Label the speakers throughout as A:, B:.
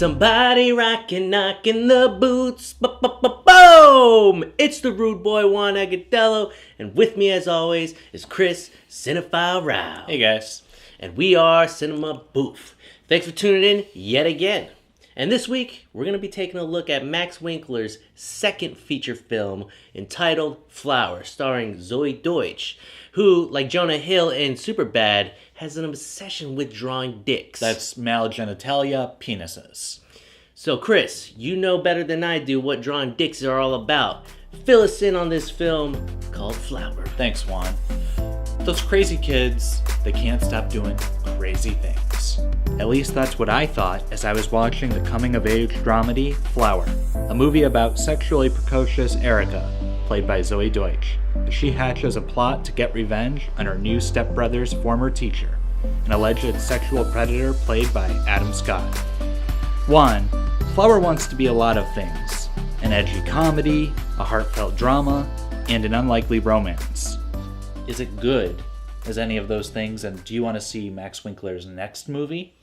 A: Somebody rockin', knockin' the boots, boom! It's the rude boy Juan Agadello, and with me as always is Chris Cinephile Rao.
B: Hey guys.
A: And we are Cinema Boof. Thanks for tuning in yet again. And this week, we're going to be taking a look at Max Winkler's second feature film entitled Flower, starring Zoe Deutsch, who, like Jonah Hill in Superbad, has an obsession with drawing dicks.
B: That's male genitalia, penises.
A: So Chris, you know better than I do what drawing dicks are all about. Fill us in on this film called Flower.
B: Thanks, Juan. Those crazy kids, they can't stop doing crazy things. At least that's what I thought as I was watching the coming-of-age dramedy Flower, a movie about sexually precocious Erica, played by Zoe Deutsch, as she hatches a plot to get revenge on her new stepbrother's former teacher, an alleged sexual predator played by Adam Scott. Juan, Flower wants to be a lot of things: an edgy comedy, a heartfelt drama, and an unlikely romance. Is it good as any of those things, and do you want to see Max Winkler's next movie?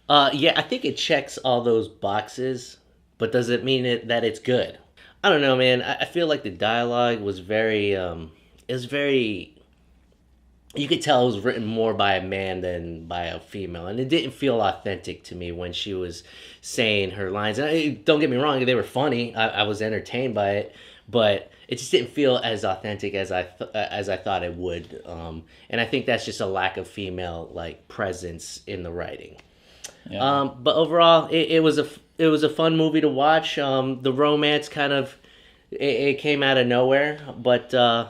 A: Yeah, I think it checks all those boxes, but does it mean that it's good? I don't know, man. I feel like the dialogue was very, you could tell it was written more by a man than by a female, and it didn't feel authentic to me when she was saying her lines. And don't get me wrong, they were funny. I was entertained by it, but it just didn't feel as authentic as I thought it would. And I think that's just a lack of female presence in the writing. Yeah. But overall, it was a fun movie to watch. The romance kind of it came out of nowhere, but yeah.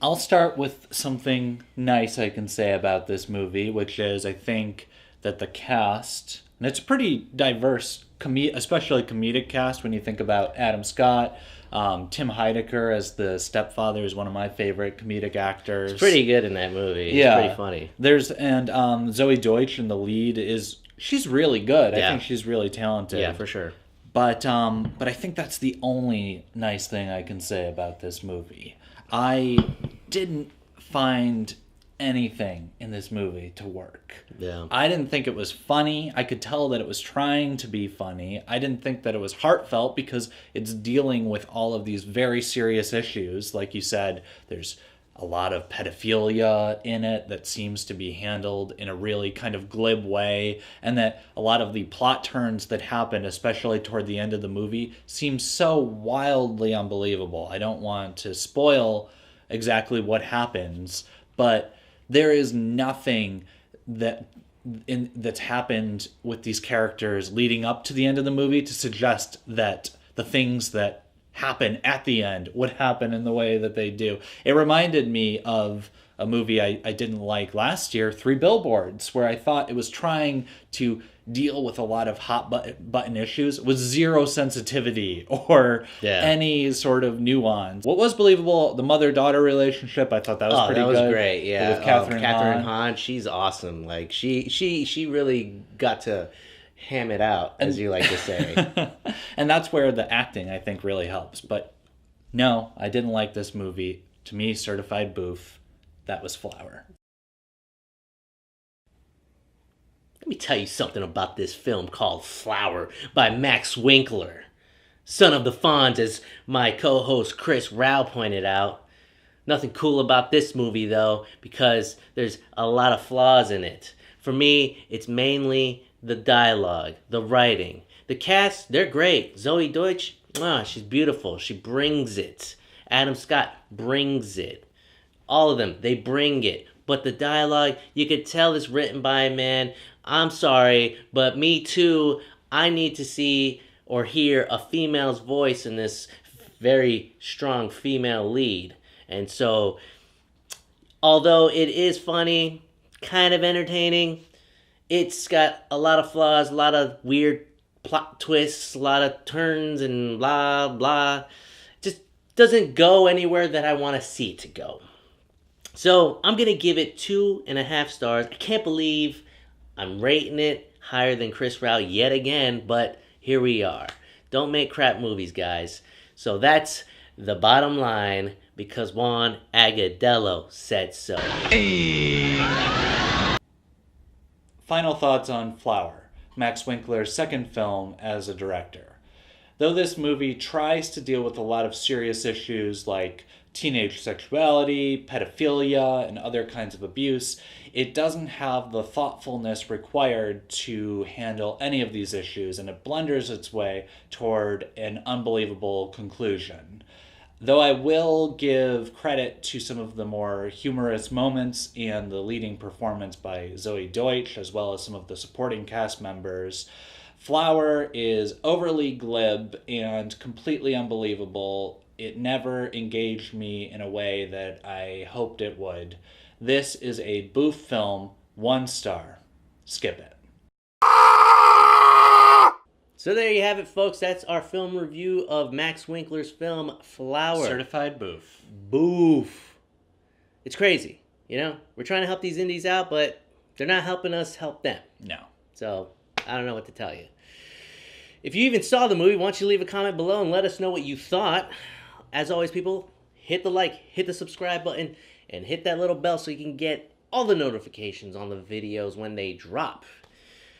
B: I'll start with something nice I can say about this movie, which is I think that the cast, and it's a pretty diverse, especially comedic cast when you think about Adam Scott. Tim Heidecker as the stepfather is one of my favorite comedic actors.
A: He's pretty good in that movie.
B: Yeah.
A: He's pretty funny.
B: Zoe Deutsch in the lead she's really good.
A: Yeah.
B: I think she's really talented.
A: Yeah, for sure.
B: But I think that's the only nice thing I can say about this movie. I didn't find anything in this movie to work.
A: Yeah.
B: I didn't think it was funny. I could tell that it was trying to be funny. I didn't think that it was heartfelt because it's dealing with all of these very serious issues. Like you said, there's a lot of pedophilia in it that seems to be handled in a really kind of glib way, and that a lot of the plot turns that happen, especially toward the end of the movie, seem so wildly unbelievable. I don't want to spoil exactly what happens, but there is nothing that's happened with these characters leading up to the end of the movie to suggest that the things that happen at the end would happen in the way that they do. It reminded me of a movie I didn't like last year, 3 Billboards, where I thought it was trying to deal with a lot of hot button issues with zero sensitivity or any sort of nuance. What was believable, the mother-daughter relationship, I thought that was pretty good.
A: That was great, yeah.
B: With Catherine
A: Hahn, she's awesome. She really got to ham it out, as you like to say.
B: And that's where the acting, I think, really helps. But no, I didn't like this movie. To me, certified boof. That was Flower.
A: Let me tell you something about this film called Flower by Max Winkler, son of the Fonz, as my co-host Chris Rao pointed out. Nothing cool about this movie, though, because there's a lot of flaws in it. For me, it's mainly the dialogue, the writing. The cast, they're great. Zoe Deutsch, she's beautiful. She brings it. Adam Scott brings it. All of them, they bring it. But the dialogue, you could tell it's written by a man. I'm sorry, but me too, I need to see or hear a female's voice in this very strong female lead. And so, although it is funny, kind of entertaining, it's got a lot of flaws, a lot of weird plot twists, a lot of turns and blah, blah. Just doesn't go anywhere that I want to see it to go. So I'm going to give it 2.5 stars. I can't believe I'm rating it higher than Chris Rao yet again, but here we are. Don't make crap movies, guys. So that's the bottom line, because Juan Agadello said so.
B: Final thoughts on Flower. Max Winkler's second film as a director. Though this movie tries to deal with a lot of serious issues like teenage sexuality, pedophilia, and other kinds of abuse, it doesn't have the thoughtfulness required to handle any of these issues, and it blunders its way toward an unbelievable conclusion. Though I will give credit to some of the more humorous moments and the leading performance by Zoe Deutsch, as well as some of the supporting cast members, Flower is overly glib and completely unbelievable. It never engaged me in a way that I hoped it would. This is a Boof film, 1 star. Skip it.
A: So there you have it, folks. That's our film review of Max Winkler's film, Flower.
B: Certified Boof.
A: Boof. It's crazy, you know? We're trying to help these indies out, but they're not helping us help them.
B: No.
A: So, I don't know what to tell you. If you even saw the movie, why don't you leave a comment below and let us know what you thought. As always, people, hit the like, hit the subscribe button, and hit that little bell so you can get all the notifications on the videos when they drop.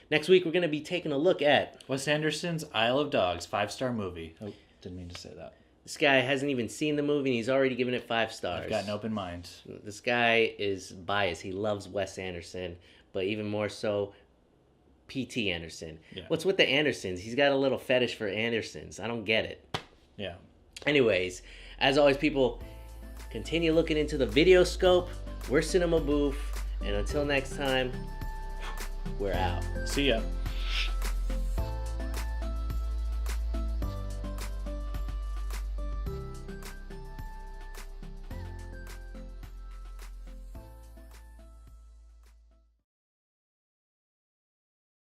A: Next week, we're going to be taking a look at
B: Wes Anderson's Isle of Dogs, 5-star movie. Oh, didn't mean to say that.
A: This guy hasn't even seen the movie, and he's already given it 5 stars.
B: I've got an open mind.
A: This guy is biased. He loves Wes Anderson, but even more so, P.T. Anderson.
B: Yeah.
A: What's with the Andersons? He's got a little fetish for Andersons. I don't get it.
B: Yeah.
A: Anyways, as always, people, continue looking into the video scope. We're Cinema Boof, and until next time, we're out.
B: See ya.